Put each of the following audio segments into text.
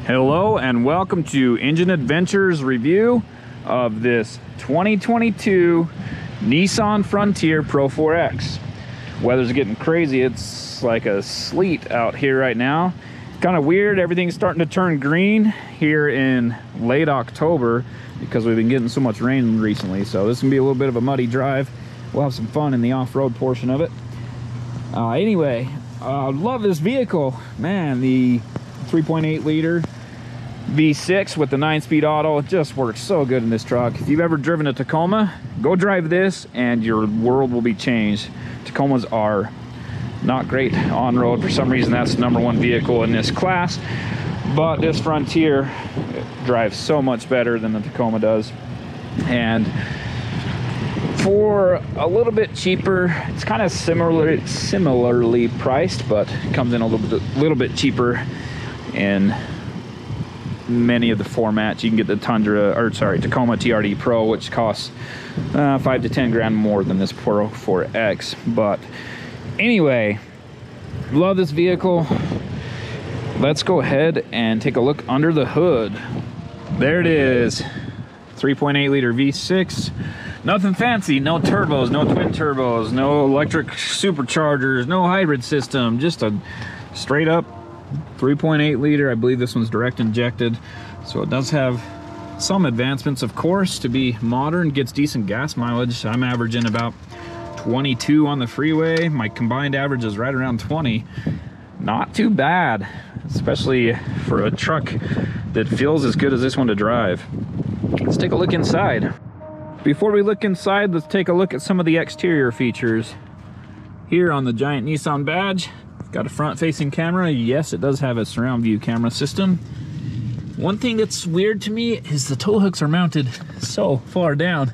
Hello and welcome to Engine Adventures review of this 2022 Nissan Frontier Pro 4X. Weather's getting crazy. It's like a sleet out here right now. Kind of weird. Everything's starting to turn green here in late October because we've been getting so much rain recently. So this is gonna be a little bit of a muddy drive. We'll have some fun in the off-road portion of it. Anyway, I love this vehicle. Man, the 3.8 liter V6 with the 9-speed auto, it just works so good in this truck. If you've ever driven a Tacoma, go drive this and your world will be changed. Tacomas are not great on road. For some reason, that's the #1 vehicle in this class, but this Frontier drives so much better than the Tacoma does. And for a little bit cheaper, it's kind of similarly priced, but it comes in a little bit cheaper in many of the formats. You can get the Tacoma TRD Pro, which costs 5 to 10 grand more than this Pro 4X. But anyway, love this vehicle. Let's go ahead and take a look under the hood. There it is, 3.8 liter V6. Nothing fancy, no turbos, no twin turbos, no electric superchargers, no hybrid system, just a straight up 3.8 liter. I believe this one's direct injected, so it does have some advancements, of course, to be modern. Gets decent gas mileage. I'm averaging about 22 on the freeway. My combined average is right around 20. Not too bad, especially for a truck that feels as good as this one to drive. Let's take a look inside. Before we look inside, let's take a look at some of the exterior features. Here on the giant Nissan badge, got a front-facing camera. Yes, it does have a surround view camera system. One thing that's weird to me is the tow hooks are mounted so far down.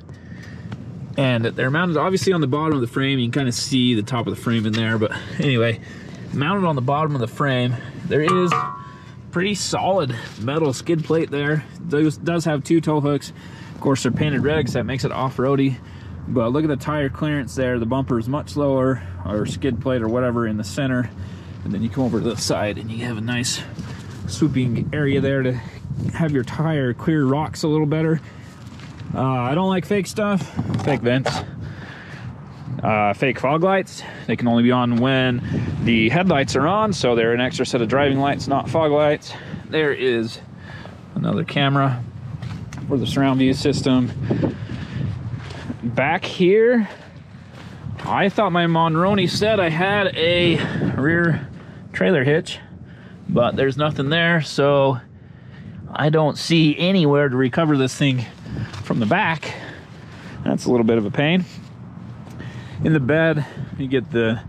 And they're mounted obviously on the bottom of the frame. You can kind of see the top of the frame in there. But anyway, mounted on the bottom of the frame, there is pretty solid metal skid plate there. This does have 2 tow hooks. Of course, they're painted red because that makes it off-roady. But look at the tire clearance there. The bumper is much lower, or skid plate or whatever, in the center. And then you come over to the side and you have a nice swooping area there to have your tire clear rocks a little better. I don't like fake stuff. Fake vents. Fake fog lights. They can only be on when the headlights are on, so they're an extra set of driving lights, not fog lights. There is another camera for the surround view system. Back here, I thought my Monroney said I had a rear trailer hitch, but there's nothing there, so I don't see anywhere to recover this thing from the back. That's a little bit of a pain. In the bed, you get the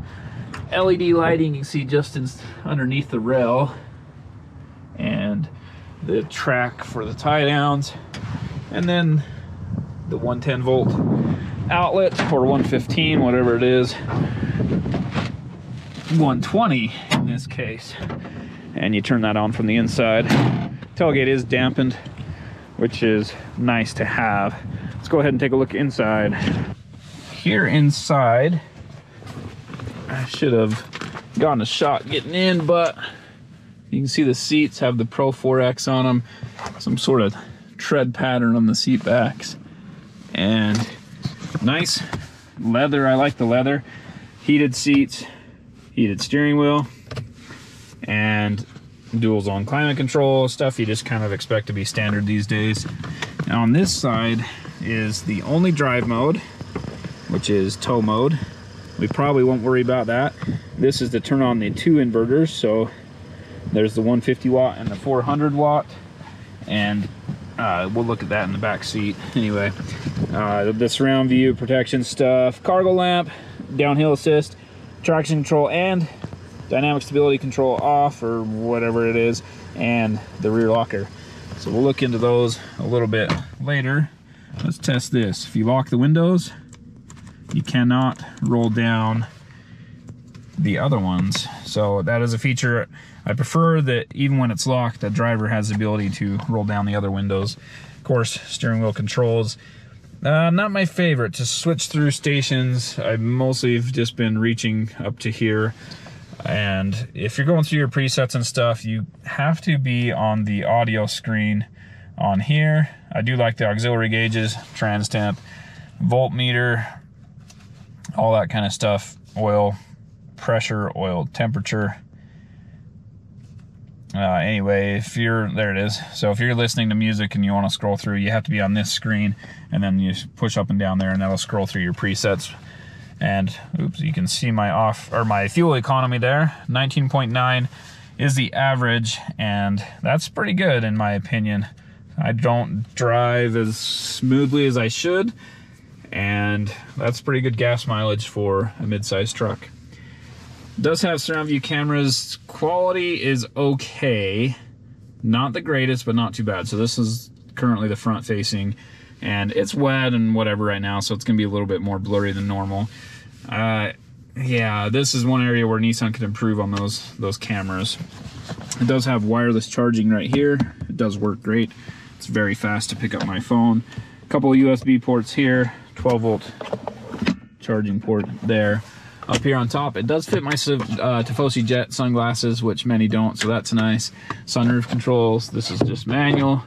LED lighting. You can see just underneath the rail, and the track for the tie downs, and then the 110 volt outlet, or 115, whatever it is, 120 in this case, and you turn that on from the inside. Tailgate is dampened, which is nice to have. Let's go ahead and take a look inside. Here inside, I should have gotten a shot getting in, but you can see the seats have the Pro 4X on them, some sort of tread pattern on the seat backs, and nice leather. I like the leather. Heated seats, heated steering wheel, and dual zone climate control, stuff you just kind of expect to be standard these days. Now on this side is the only drive mode, which is tow mode. We probably won't worry about that. This is to turn on the 2 inverters, so there's the 150 watt and the 400 watt, and we'll look at that in the back seat. Anyway, the surround view protection stuff, cargo lamp, downhill assist, traction control, and dynamic stability control off, or whatever it is, and the rear locker. So we'll look into those a little bit later. Let's test this. If you lock the windows, you cannot roll down the other ones. So that is a feature. I prefer that even when it's locked, the driver has the ability to roll down the other windows. Of course, steering wheel controls. Not my favorite to switch through stations. I've mostly just been reaching up to here. And if you're going through your presets and stuff, you have to be on the audio screen on here. I do like the auxiliary gauges, trans temp, voltmeter, all that kind of stuff, oil pressure, oil temperature. Anyway, if you're, there it is. So if you're listening to music and you want to scroll through, you have to be on this screen, and then you push up and down there, and that'll scroll through your presets. And oops, you can see my fuel economy there. 19.9 is the average, and that's pretty good in my opinion. I don't drive as smoothly as I should, and that's pretty good gas mileage for a mid-sized truck. It does have surround view cameras. Quality is okay. Not the greatest, but not too bad. So this is currently the front facing, and it's wet and whatever right now, so it's gonna be a little bit more blurry than normal. Yeah, this is one area where Nissan could improve on those cameras. It does have wireless charging right here. It does work great. It's very fast to pick up my phone. A couple of USB ports here, 12-volt charging port there. Up here on top, it does fit my Tifosi Jet sunglasses, which many don't, so that's nice. Sunroof controls, this is just manual.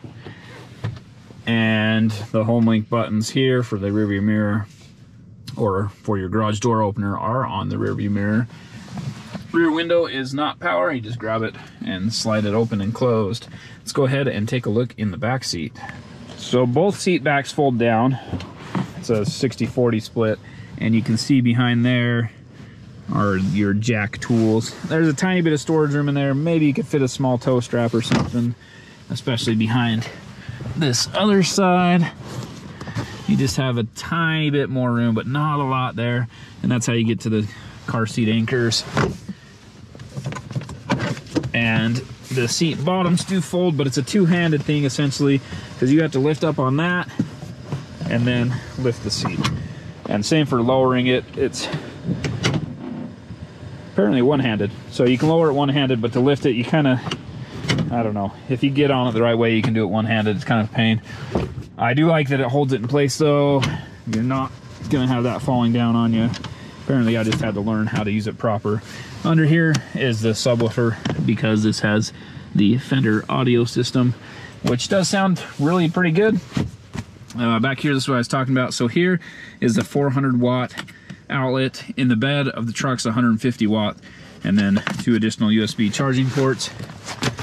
And the home link buttons here for the rearview mirror or for your garage door opener are on the rearview mirror. Rear window is not power, you just grab it and slide it open and closed. Let's go ahead and take a look in the back seat. So both seat backs fold down. It's a 60-40 split, and you can see behind there are your jack tools. There's a tiny bit of storage room in there. Maybe you could fit a small toe strap or something, especially behind this other side. You just have a tiny bit more room, but not a lot there. And that's how you get to the car seat anchors. And the seat bottoms do fold, but it's a two-handed thing essentially, because you have to lift up on that and then lift the seat. And same for lowering it. It's apparently one-handed. So you can lower it one-handed, but to lift it, you kind of, I don't know. If you get on it the right way, you can do it one-handed. It's kind of a pain. I do like that it holds it in place though. You're not gonna have that falling down on you. Apparently I just had to learn how to use it proper. Under here is the subwoofer, because this has the Fender audio system, which does sound really pretty good. Back here, this is what I was talking about. So here is the 400 watt outlet. In the bed of the truck's 150 watt, and then 2 additional USB charging ports.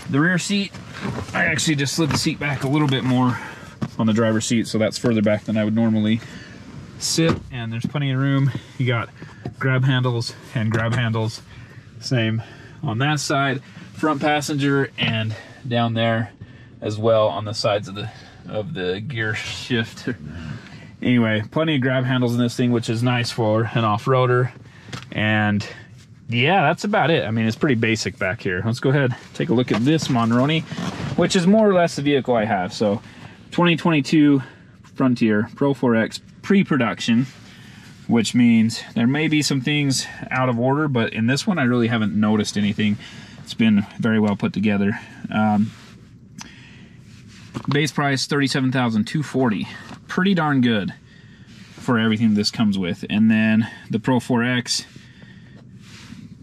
The rear seat, I actually just slid the seat back a little bit more on the driver's seat, so that's further back than I would normally sit, and there's plenty of room. You got grab handles and grab handles. Same on that side. Front passenger, and down there as well on the sides of the gear shift. Anyway, plenty of grab handles in this thing, which is nice for an off-roader. And yeah, that's about it. I mean, it's pretty basic back here. Let's go ahead, take a look at this Monroney, which is more or less the vehicle I have. So 2022 Frontier Pro 4X pre-production, which means there may be some things out of order, but in this one I really haven't noticed anything. It's been very well put together. Base price $37,240. Pretty darn good for everything this comes with. And then the Pro 4X,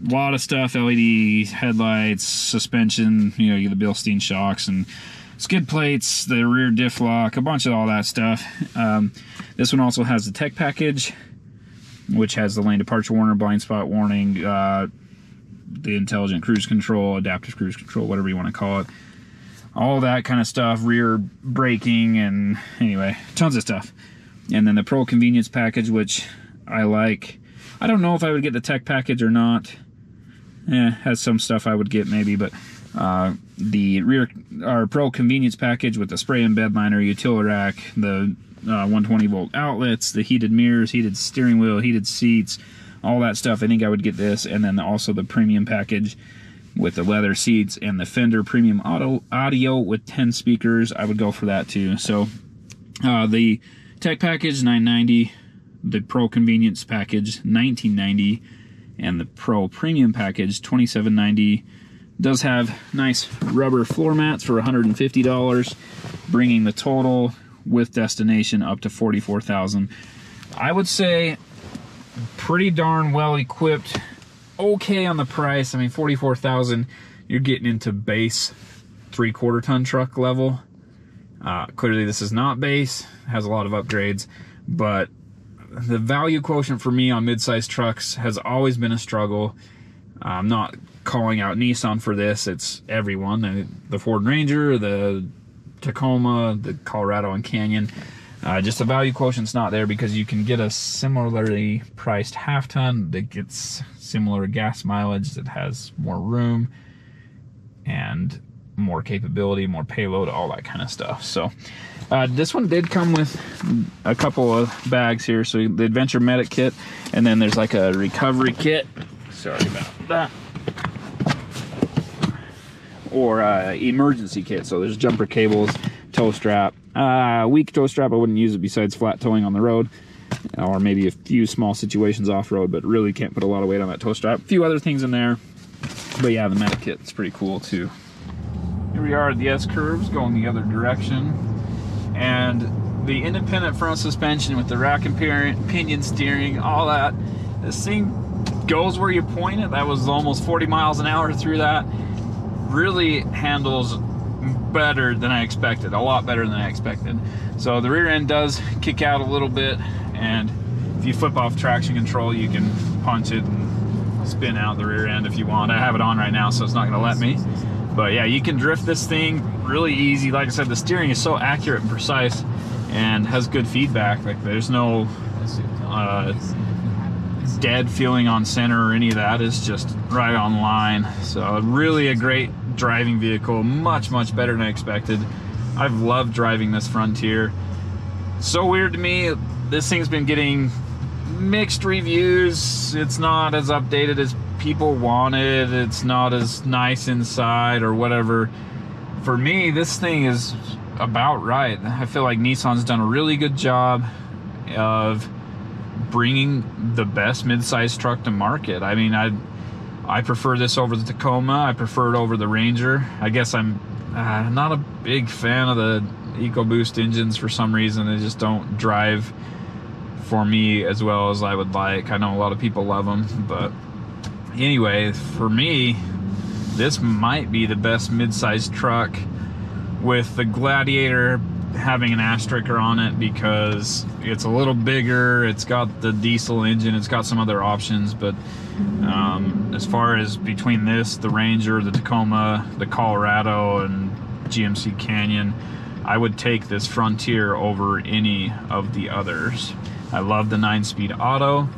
a lot of stuff, LED headlights, suspension, you know, you get the Bilstein shocks and skid plates, the rear diff lock, a bunch of all that stuff. This one also has the tech package, which has the lane departure warning, blind spot warning, the intelligent cruise control, adaptive cruise control, whatever you want to call it. All that kind of stuff, rear braking, and anyway, tons of stuff. And then the Pro Convenience package, which I like. I don't know if I would get the tech package or not. Has some stuff I would get maybe, but the Pro Convenience package with the spray and bed liner, utility rack, the 120 volt outlets, the heated mirrors, heated steering wheel, heated seats, all that stuff. I think I would get this, and then also the premium package with the leather seats and the Fender premium audio with 10 speakers. I would go for that too. So the tech package $990, the Pro Convenience package $1990, and the Pro Premium package $2790. Does have nice rubber floor mats for $150, bringing the total with destination up to $44,000. I would say pretty darn well equipped okay on the price. I mean, $44,000, you're getting into base 3/4 ton truck level. Clearly this is not base, it has a lot of upgrades, but the value quotient for me on mid-size trucks has always been a struggle. I'm not calling out Nissan for this, it's everyone. The Ford Ranger, the Tacoma, the Colorado and Canyon. Just the value quotient's not there because you can get a similarly priced half-ton that gets similar gas mileage, that has more room and more capability, more payload, all that kind of stuff. So this one did come with a couple of bags here. So the Adventure Medic kit, and then there's like a recovery kit. Sorry about that. Or emergency kit. So there's jumper cables, tow strap. Weak tow strap, I wouldn't use it besides flat towing on the road, or maybe a few small situations off-road, but really can't put a lot of weight on that tow strap. A few other things in there, but yeah, the Medic kit is pretty cool too. Here we are at the S-curves going the other direction, and the independent front suspension with the rack and pinion steering, all that. This thing goes where you point it. That was almost 40 miles an hour through that. Really handles better than I expected, a lot better than I expected. So the rear end does kick out a little bit, and if you flip off traction control, you can punch it and spin out the rear end if you want. I have it on right now, so it's not gonna let me. But yeah, you can drift this thing really easy. Like I said, the steering is so accurate and precise and has good feedback. Like there's no dead feeling on center or any of that. It's just right on line. So really a great driving vehicle, much better than I expected. I've loved driving this Frontier. So weird to me, this thing's been getting mixed reviews. It's not as updated as people wanted, it's not as nice inside or whatever. For me, this thing is about right. I feel like Nissan's done a really good job of bringing the best mid-size truck to market. I mean, I prefer this over the Tacoma. I prefer it over the Ranger. I guess I'm not a big fan of the EcoBoost engines for some reason. They just don't drive for me as well as I would like. I know a lot of people love them, but anyway, for me, this might be the best mid-sized truck, with the Gladiator having an asterisk on it because it's a little bigger, it's got the diesel engine, it's got some other options, but as far as between this, the Ranger, the Tacoma, the Colorado, and GMC Canyon, I would take this Frontier over any of the others. I love the 9-speed auto,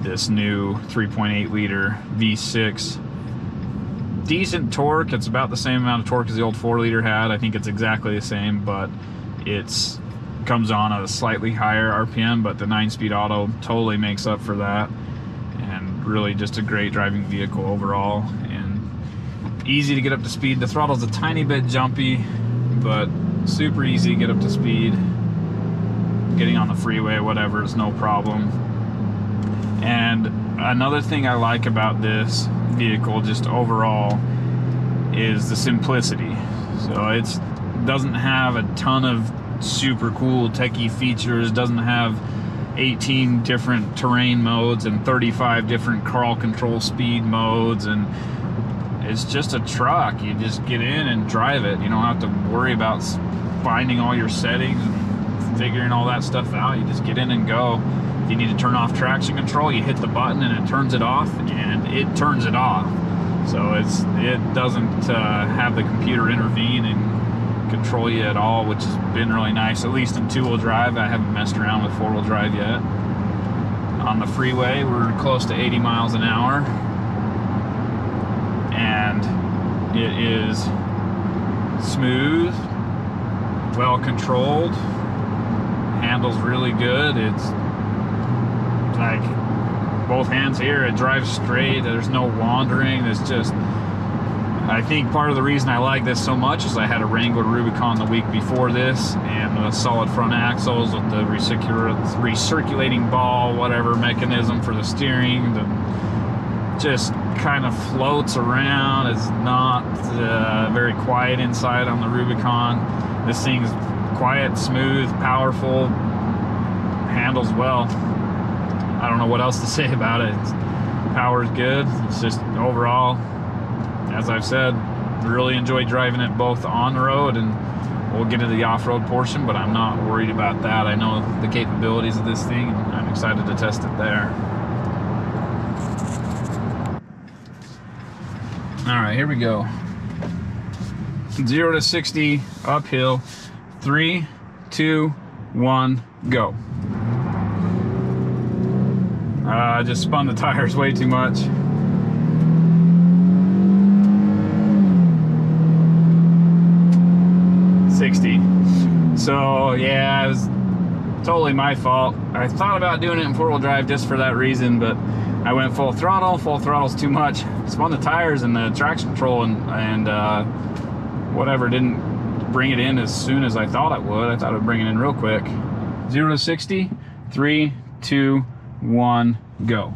this new 3.8 liter V6. Decent torque, it's about the same amount of torque as the old 4-liter had. I think it's exactly the same, but it's comes on at a slightly higher RPM, but the 9-speed auto totally makes up for that. And really just a great driving vehicle overall, and easy to get up to speed. The throttle's a tiny bit jumpy, but super easy to get up to speed. Getting on the freeway, whatever, is no problem. And another thing I like about this vehicle just overall is the simplicity. So it doesn't have a ton of super cool techie features, doesn't have 18 different terrain modes and 35 different crawl control speed modes, and it's just a truck. You just get in and drive it. You don't have to worry about finding all your settings and figuring all that stuff out. You just get in and go. If you need to turn off traction control, you hit the button and it turns it off, and it turns it off. So it doesn't have the computer intervene and control you at all, which has been really nice, at least in 2-wheel drive. I haven't messed around with 4-wheel drive yet. On the freeway, we're close to 80 miles an hour, and it is smooth, well controlled, handles really good. It's like both hands here, it drives straight, there's no wandering. It's just, I think part of the reason I like this so much is I had a Wrangler Rubicon the week before this, and the solid front axles with the recirculating ball, whatever mechanism for the steering, just kind of floats around. It's not very quiet inside on the Rubicon. This thing's quiet, smooth, powerful, handles well. I don't know what else to say about it. power is good. It's just overall, as I've said, really enjoy driving it both on the road, and we'll get into the off-road portion, but I'm not worried about that. I know the capabilities of this thing, and I'm excited to test it there. All right, here we go. 0 to 60 uphill. 3, 2, 1, go. I just spun the tires way too much. So yeah, it was totally my fault. I thought about doing it in 4-wheel drive just for that reason, but I went full throttle. Full throttle's too much. Spun the tires, and the traction control and whatever didn't bring it in as soon as I thought it would. I thought it would bring it in real quick. 0 to 60, 3, 2, 1, go.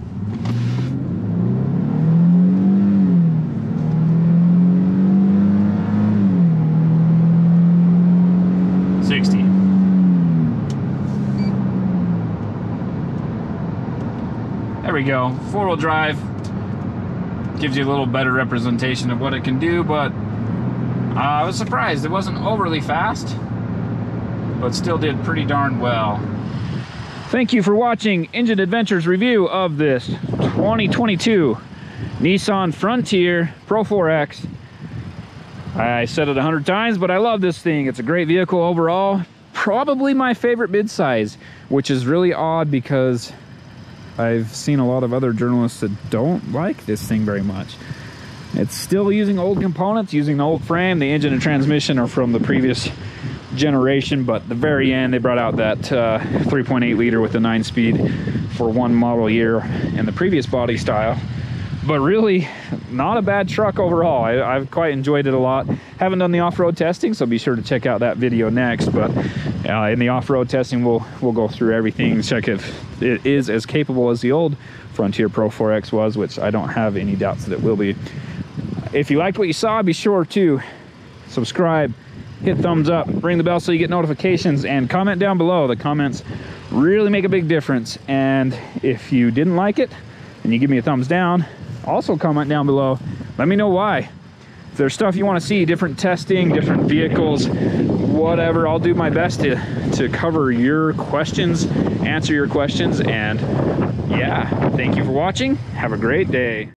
There we go. 4-wheel drive gives you a little better representation of what it can do, but I was surprised. It wasn't overly fast, but still did pretty darn well. Thank you for watching Engine Adventures review of this 2022 Nissan Frontier Pro 4X. I said it 100 times, but I love this thing. It's a great vehicle overall. Probably my favorite midsize, which is really odd because I've seen a lot of other journalists that don't like this thing very much. It's still using old components, using the old frame. The engine and transmission are from the previous generation, but at the very end they brought out that 3.8 liter with the 9-speed for one model year in the previous body style. But really, not a bad truck overall. I've quite enjoyed it a lot. Haven't done the off-road testing, so be sure to check out that video next. But in the off-road testing, we'll go through everything, check if it is as capable as the old Frontier Pro 4X was, which I don't have any doubts that it will be. If you liked what you saw, be sure to subscribe, hit thumbs up, ring the bell so you get notifications, and comment down below. The comments really make a big difference. And if you didn't like it and you give me a thumbs down, also comment down below. Let me know why. If there's stuff you want to see, different testing, different vehicles, whatever, I'll do my best to cover your questions, answer your questions. And yeah, thank you for watching. Have a great day.